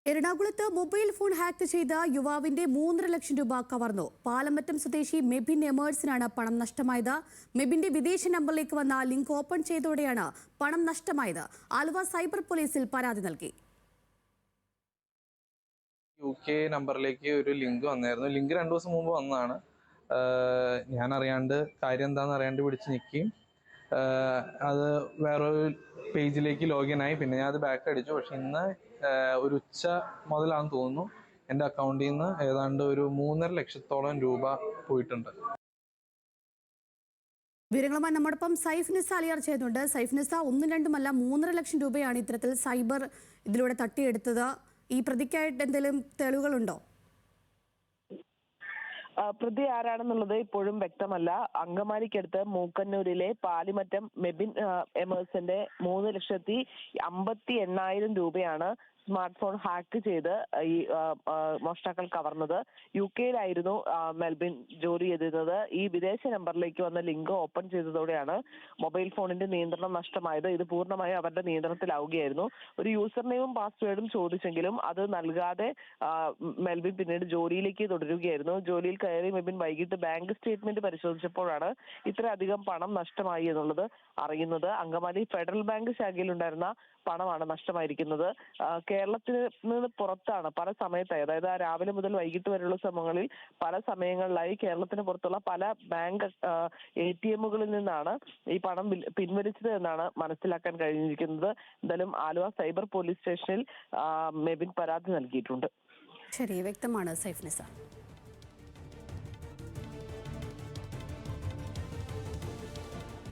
എറണാകുളത്ത് mobile phone hack ചെയ്ത യുവാവിന്റെ 3.5 ലക്ഷം രൂപ കവർന്നു. പാലമറ്റം സ്വദേശി മെബിൻ എമേഴ്സിനാണ് പണം നഷ്ടമായത്. മെബിന്റെ വിദേശ നമ്പറിലേക്ക് വന്ന ലിങ്ക് ഓപ്പൺ ചെയ്തതോടെയാണ് പണം നഷ്ടമായത്. ആലുവ സൈബർ പോലീസിൽ പരാതി നൽകി. UK നമ്പറിലേക്ക് ഒരു ലിങ്ക് വന്നായിരുന്നു. ലിങ്ക് 2 ദിവസം മുമ്പ് വന്നതാണ്. ഞാൻ അറിയാണ്ട് കാര്യം എന്താണെന്ന് അറിയാണ്ട് പിടിച്ച് നിൽക്കുകയും അത് വേറൊരു പേജിലേക്ക് ലോഗിൻ ആയി. പിന്നെ ഞാൻ അത് ബാക്ക് അടിച്ചു. പക്ഷെ ഇന്ന് ഒരു ഉച്ച മുതലാണെന്ന് തോന്നുന്നു എൻ്റെ അക്കൗണ്ടിൽ നിന്ന് ഏതാണ്ട് ഒരു 3.5 ലക്ഷത്തോളം രൂപ പോയിട്ടുണ്ട്. വിവരങ്ങളുമായി നമ്മോടൊപ്പം സൈഫ് നിസ അലിയാർ ചെയ്യുന്നുണ്ട്. സൈഫ് നിസ, 1-2 അല്ല 3.5 ലക്ഷം രൂപയാണ് ഇത്തരത്തിൽ സൈബർ ഇതിലൂടെ തട്ടിയെടുത്തത്. ഈ പ്രതിക്കായിട്ട് എന്തെങ്കിലും തെളിവുകളുണ്ടോ? പ്രതി ആരാണെന്നുള്ളത് ഇപ്പോഴും വ്യക്തമല്ല. അങ്കമാലിക്കടുത്ത് മൂക്കന്നൂരിലെ പാലിമറ്റം മെബിൻ എമേഴ്സിന്റെ 3,58,000 രൂപയാണ് സ്മാർട്ട് ഫോൺ ഹാക്ക് ചെയ്ത് ഈ മോഷ്ടാക്കൾ കവർന്നത്. UK-യിലായിരുന്നു മെൽബിൻ ജോലി ചെയ്തിരുന്നത്. ഈ വിദേശ നമ്പറിലേക്ക് വന്ന ലിങ്ക് ഓപ്പൺ ചെയ്തതോടെയാണ് മൊബൈൽ ഫോണിന്റെ നിയന്ത്രണം നഷ്ടമായത്. ഇത് പൂർണ്ണമായും അവരുടെ നിയന്ത്രണത്തിലാവുകയായിരുന്നു. ഒരു യൂസർ നെയിമും പാസ്വേഡും ചോദിച്ചെങ്കിലും അത് നൽകാതെ മെൽബിൻ പിന്നീട് ജോലിയിലേക്ക് തുടരുകയായിരുന്നു. ജോലിയിൽ കയറി മെബിൻ വൈകിട്ട് ബാങ്ക് സ്റ്റേറ്റ്മെന്റ് പരിശോധിച്ചപ്പോഴാണ് ഇത്രയധികം പണം നഷ്ടമായി എന്നുള്ളത് അറിയുന്നത്. അങ്കമാലി ഫെഡറൽ ബാങ്ക് ശാഖയിലുണ്ടായിരുന്ന പണമാണ് നഷ്ടമായിരിക്കുന്നത്. കേരളത്തിൽ നിന്ന് പുറത്താണ് പല സമയത്തായി, അതായത് രാവിലെ മുതൽ വൈകിട്ട് വരെയുള്ള സമയങ്ങളിൽ പല സമയങ്ങളിലായി കേരളത്തിന് പുറത്തുള്ള പല ബാങ്ക് ATM-കളിൽ നിന്നാണ് ഈ പണം പിൻവലിച്ചത് എന്നാണ് മനസ്സിലാക്കാൻ കഴിഞ്ഞിരിക്കുന്നത്. എന്തായാലും ആലുവ സൈബർ പോലീസ് സ്റ്റേഷനിൽ മെബിൻ പരാതി നൽകിയിട്ടുണ്ട്. ശരി, വ്യക്തമാണ് സൈഫ് നിസ.